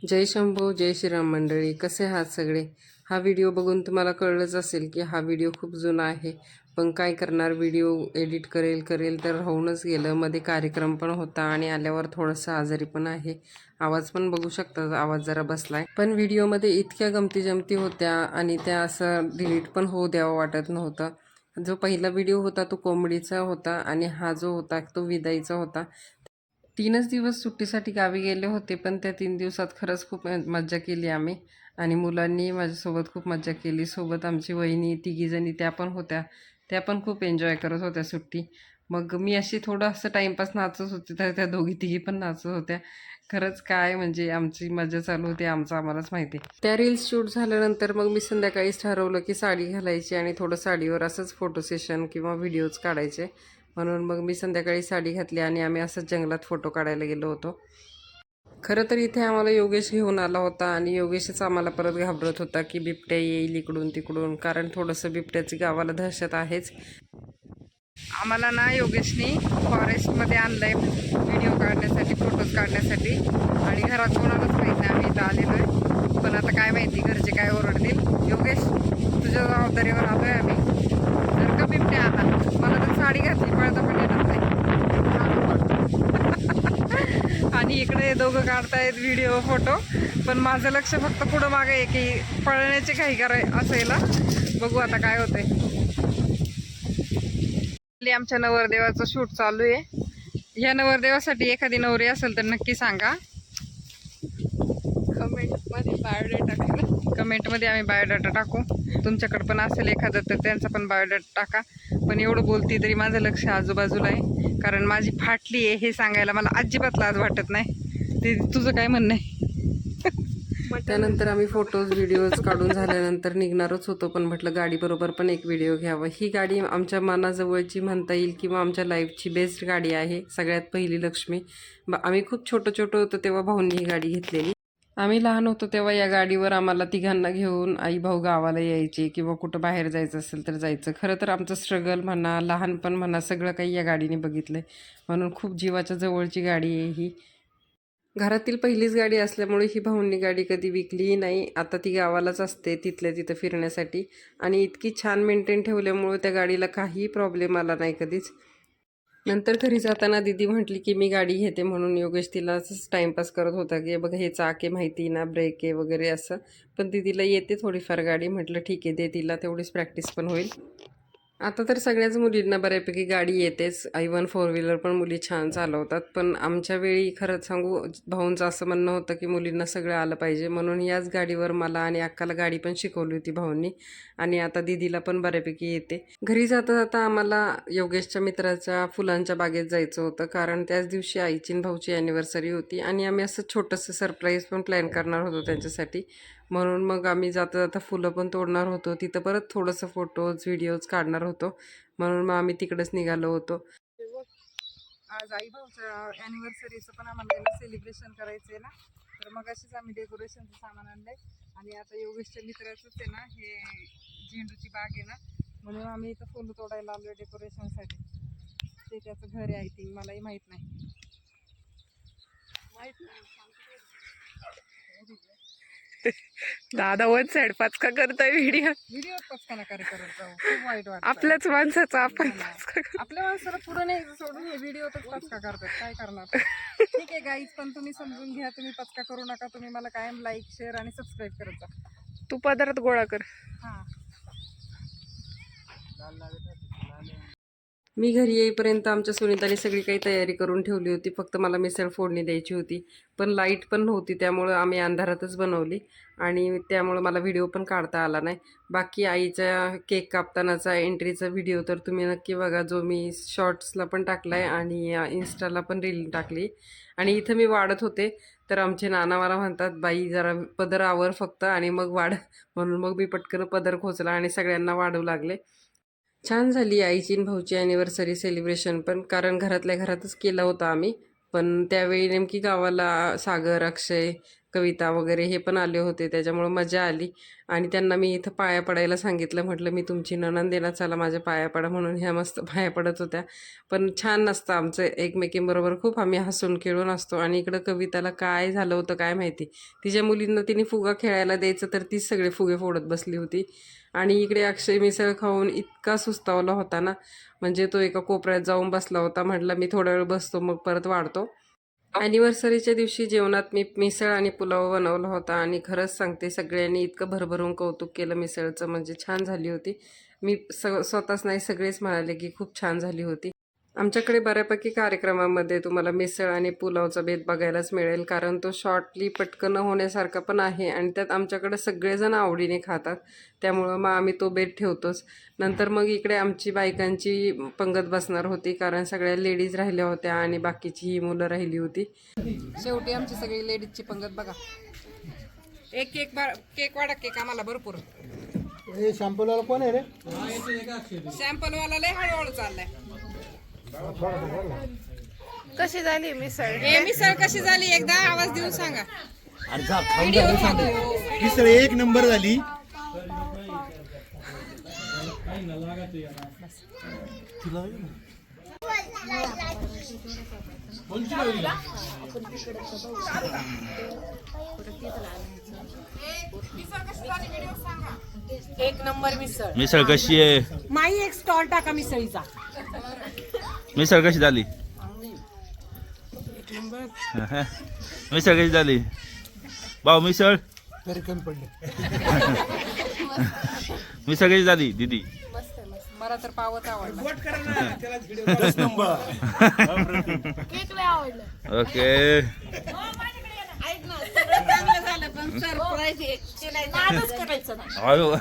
जय शंभो जय श्रीराम मंडळी, कसे आहात सगळे. हा व्हिडिओ बघून तुम्हाला कळलंच असेल की हा व्हिडिओ खूप जुना आहे, पण काय करणार, व्हिडिओ एडिट करेल तर होऊनच गेलं. मध्ये कार्यक्रम पण होता आणि आल्यावर थोडंसं आजारी पण आहे. आवाज पण बघू शकता, आवाज जरा बसलाय. पण व्हिडिओमध्ये इतक्या गमती जमती होत्या आणि त्या असं डिलीट पण होऊ द्यावं वाटत नव्हतं. जो पहिला व्हिडिओ होता तो कॉमेडीचा होता आणि हा जो होता तो विदाईचा होता. 3च दिवस सुट्टीसाठी गावी गेले होते, पण त्या 3 दिवसात खरंच खूप मज्जा केली आम्ही आणि मुलांनी माझ्यासोबत खूप मज्जा केली. सोबत आमची वहिनी तिघीजणी त्या पण होत्या. त्या पण खूप एन्जॉय करत होत्या सुट्टी. मग मी अशी थोडं असं टाईमपास नाचत होते, तर त्या दोघी-तिघी पण नाचत होत्या. खरंच काय म्हणजे आमची मजा चालू होती, आमचं आम्हालाच माहिती. त्या रील्स शूट झाल्यानंतर मग मी संध्याकाळीच ठरवलं की साडी घालायची आणि थोडं साडीवर असंच फोटो सेशन किंवा व्हिडिओज काढायचे. म्हणून मग मी संध्याकाळी साडी घातली आणि आम्ही असंच जंगलात फोटो काढायला गेलो होतो. खरं तर इथे आम्हाला योगेश घेऊन आला होता आणि योगेशच आम्हाला परत घाबरत होता की बिबट्या येईल इकडून तिकडून, कारण थोडंसं बिबट्याची गावाला दहशत आहेच. आम्हाला ना योगेशनी फॉरेस्टमध्ये आणलंय व्हिडिओ काढण्यासाठी, फोटोज काढण्यासाठी, आणि घरात कोणालाच माहीत नाही आम्ही इथं आलेलो आहे. पण आता काय माहिती घरचे काय ओरडतील. योगेश, तुझ्या जबाबदारीवर आलोय आम्ही. जर का बिबट्या आला, मला तर साडी घातली पळता पण येणार नाही. आणि इकडे हे दोघं काढतायत व्हिडिओ फोटो, पण माझं लक्ष फक्त पुढं मागे आहे की पळण्याची काही कराय असेल. बघू आता काय होतंय. आमच्या नवरदेवाचं शूट चालू आहे. ह्या नवरदेवासाठी एखादी नवरी असेल तर नक्की सांगा कमेंटमध्ये. कमेंटमध्ये आम्ही बायोडाटा टाकू. तुमच्याकडे पण असेल एखादं तर त्यांचा पण बायोडाटा टाका. पण एवढं बोलती तरी माझं लक्ष आजूबाजूला आहे, कारण माझी फाटली आहे हे सांगायला मला अजिबात लाज वाटत नाही. ते तुझं काय म्हणणं आहे? त्यानंतर आम्ही फोटोज व्हिडिओज काढून झाल्यानंतर निघणारच होतो, पण म्हटलं गाडीबरोबर पण एक व्हिडिओ घ्यावा. ही गाडी आमच्या मनाजवळची म्हणता येईल किंवा आमच्या लाईफची बेस्ट गाडी आहे, सगळ्यात पहिली लक्ष्मी. आम्ही खूप छोटं होतो तेव्हा भाऊंनी ही गाडी घेतलेली. आम्ही लहान होतो तेव्हा या गाडीवर आम्हाला तिघांना घेऊन आई भाऊ गावाला यायचे किंवा कुठं बाहेर जायचं असेल तर जायचं. खरं तर आमचं स्ट्रगल म्हणा, लहानपण म्हणा, सगळं काही या गाडीने बघितलंय. म्हणून खूप जीवाच्या जवळची गाडी आहे ही. घरातील पहिलीच गाडी असल्यामुळे ही भाऊंनी गाडी कधी विकलीही नाही. आता ती गावालाच असते तिथल्या तिथं फिरण्यासाठी, आणि इतकी छान मेंटेन ठेवल्यामुळे त्या गाडीला काहीही प्रॉब्लेम आला नाही कधीच. नंतर घरी जाताना दीदी म्हटली की मी गाडी घेते, म्हणून योगेश तिला असंच टाईमपास करत होता की बघ हे चाक आहे माहिती ना, ब्रेक आहे वगैरे असं. पण दीदीला येते थोडीफार गाडी. म्हटलं ठीक आहे, दे तिला, तेवढीच प्रॅक्टिस पण होईल. आता तर सगळ्याच मुलींना बऱ्यापैकी गाडी येतेच. इव्हन फोर व्हीलर पण मुली छान चालवतात. पण आमच्या वेळी खरंच सांगू, भाऊंचं असं म्हणणं होतं की मुलींना सगळं आलं पाहिजे, म्हणून याच गाडीवर मला आणि अक्काला गाडी पण शिकवली होती भाऊंनी. आणि आता दीदीला पण बऱ्यापैकी येते. घरी जाता जाता आम्हाला योगेशच्या मित्राच्या फुलांच्या बागेत जायचं होतं, कारण त्याच दिवशी आईची आणि भाऊची ॲनिव्हर्सरी होती आणि आम्ही असं छोटंसं सरप्राईज पण प्लॅन करणार होतो त्यांच्यासाठी. म्हणून मग आम्ही जाता जाता फुलं पण तोडणार होतो. तिथं परत थोडंसं फोटोज व्हिडिओज काढणार होतो, म्हणून मग आम्ही तिकडेच निघालो होतो. आज आई भाऊच्या ॲनिव्हर्सरीचं पण आम्हाला सेलिब्रेशन करायचं आहे ना, तर मग अशीच आम्ही डेकोरेशनचं सामान आणलंय. आणि आता योगेशच्या मित्राचंच आहे ना हे झेंडूची बाग आहे ना, म्हणून आम्ही इथं फुलं तोडायला आलो डेकोरेशनसाठी. ते त्याचं घर आहे आय थिंक, मलाही माहीत नाही. दादा वन साइड पचका करताय व्हिडिओ पचका नका करत जाऊ, खूप वाईट वाटत. आपल्याच माणसाचा आपण आपल्या माणसाला पुढे नाही सोडून हे व्हिडिओतच पचका करतात, काय करणार. ठीक आहे गाईज, पण तुम्ही समजून घ्या, तुम्ही पचका करू नका. तुम्ही मला कायम लाईक, शेअर आणि सबस्क्राईब करत जा. तू पदार्थ गोळा कर. हां, मी घरी येईपर्यंत आमच्या सुनीताने सगळी काही तयारी करून ठेवली होती. फक्त मला मिसळ फोडणी द्यायची होती, पण लाईट पण नव्हती, त्यामुळं आम्ही अंधारातच बनवली आणि त्यामुळं मला व्हिडिओ पण काढता आला नाही. बाकी आईच्या केक कापतानाचा एंट्रीचा व्हिडिओ तर तुम्ही नक्की बघा, जो मी शॉर्ट्सला पण टाकला आहे आणि इन्स्टाला पण रील टाकली. आणि इथं मी वाढत होते तर आमचे नाना मला म्हणतात, बाई जरा पदर आवर फक्त आणि मग वाढ. म्हणून मग मी पटकन पदर खोचला आणि सगळ्यांना वाढू लागले. छान झाली आईची आणि भाऊची ॲनिव्हर्सरी सेलिब्रेशन पण, कारण घरातल्या घरातच केला होता आम्ही. पण त्यावेळी नेमकी गावाला सागर, अक्षय, कविता वगैरे हे पण आले होते, त्याच्यामुळं मजा आली. आणि त्यांना मी इथं पाया पडायला सांगितलं, म्हटलं मी तुमची नणंद आहे ना, चला माझ्या पाया पडा, म्हणून ह्या मस्त पाया पडत होत्या. पण छान नसतं आमचं एकमेकींबरोबर, खूप आम्ही हसून खेळून असतो. आणि इकडं कविताला काय झालं होतं काय माहिती, तिच्या मुलींना तिने फुगा खेळायला द्यायचं तर तीच सगळे फुगे फोडत बसली होती. आणि इकडे अक्षय मिसळ खाऊन इतका सुस्तावला होता ना, म्हणजे तो एका कोपऱ्यात जाऊन बसला होता. म्हटलं मी थोडा वेळ बसतो मग परत वाढतो. ॲनिव्हर्सरीच्या दिवशी जेवणात मी मिसळ आणि पुलाव बनवला होता आणि खरंच सांगते सगळ्यांनी इतकं भरभरून कौतुक केलं मिसळचं, म्हणजे छान झाली होती. मी स्वतःच नाही, सगळेच म्हणाले की खूप छान झाली होती. आमच्याकडे बऱ्यापैकी कार्यक्रमामध्ये तुम्हाला मिसळ आणि पुलावचा बेत बघायलाच मिळेल, कारण तो शॉर्टली पटकन होण्यासारखा पण आहे आणि त्यात आमच्याकडे सगळेजण आवडीने खातात. त्यामुळं मग आम्ही तो बेत ठेवतोच. नंतर मग इकडे आमची बायकांची पंगत बसणार होती, कारण सगळ्या लेडीज राहिल्या होत्या आणि बाकीची ही मुलं राहिली होती. शेवटी आमची सगळी लेडीजची पंगत बघा. एक केक केक वाडा केक आम्हाला भरपूर. शॅम्पूला कोण आहे रे? सॅम्पलवाला लय हळूहळू चाललाय. कशी झाली मिसळ? हे मिसळ कशी झाली एकदा आवाज देऊन सांगा. मिसळ एक नंबर झाली. एक नंबर मिसळ. मिसळ कशी आहे? माई एक स्टॉल टाका मिसळीचा. मिसळ कशी झाली? मिसळ कशी झाली भाऊ? मिसळ तरी कमी पडले. मिसळ कशी झाली दीदी? मला तर पावत आवडला. ओके. अयो.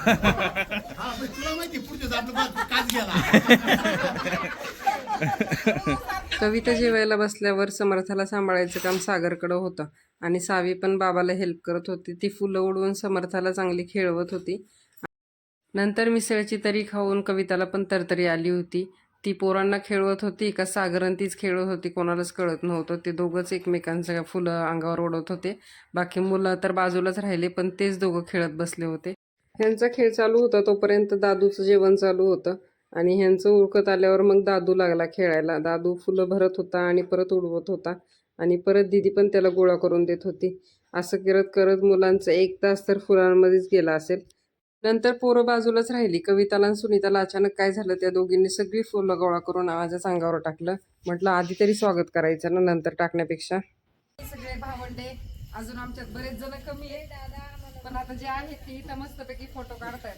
कविता जेवायला बसल्यावर समर्थाला सांभाळायचं काम सागरकडं होतं आणि सावी पण बाबाला हेल्प करत होती. ती फुलं उडवून समर्थाला चांगली खेळवत होती. नंतर मिसळची तरी खाऊन कविताला पण तरतरी आली होती. ती पोरांना खेळवत होती का सागरन तीच खेळवत होती कोणालाच कळत नव्हतं. ते दोघंच एकमेकांच्या फुलं अंगावर उडवत होते. बाकी मुलं तर बाजूलाच राहिले, पण तेच दोघं खेळत बसले होते. ह्यांचा खेळ चालू होता तोपर्यंत दादूचं जेवण चालू होतं आणि ह्यांचं उरकत आल्यावर मग दादू लागला खेळायला. दादू फुलं भरत होता आणि परत उडवत होता आणि परत दिदी पण त्याला गोळा करून देत होती. असं करत करत मुलांचा 1 तास तर फुलांमध्येच गेला असेल. नंतर पोरं बाजूलाच राहिली. कविताला आणि सुनीताला अचानक काय झालं, त्या दोघींनी सगळी फुलं गोळा करून माझ्याच अंगावर टाकलं. म्हटलं आधी तरी स्वागत करायचं ना, नंतर टाकण्यापेक्षा. सगळे भावंडे अजून आमच्यात बरेच जण कमी आहे, पण आता जे आहेत ते इथं मस्तपैकी फोटो काढतायत.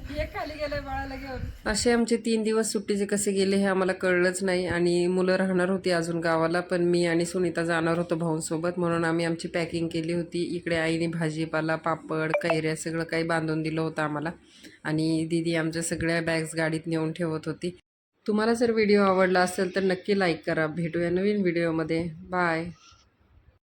एक खाली गेलंय बाळाला घेऊन. असे आमचे 3 दिवस सुट्टीचे कसे गेले हे आम्हाला कळलंच नाही. आणि मुलं राहणार होती अजून गावाला, पण मी आणि सुनीता जाणार होतो भाऊंसोबत, म्हणून आम्ही आमची पॅकिंग केली होती. इकडे आईने भाजीपाला, पापड, कैऱ्या सगळं काही बांधून दिलं होतं आम्हाला आणि दीदी आमच्या सगळ्या बॅग्स गाडीत नेऊन ठेवत होती. तुम्हाला जर व्हिडिओ आवडला असेल तर नक्की लाईक करा. भेटूया नवीन व्हिडिओमध्ये. बाय.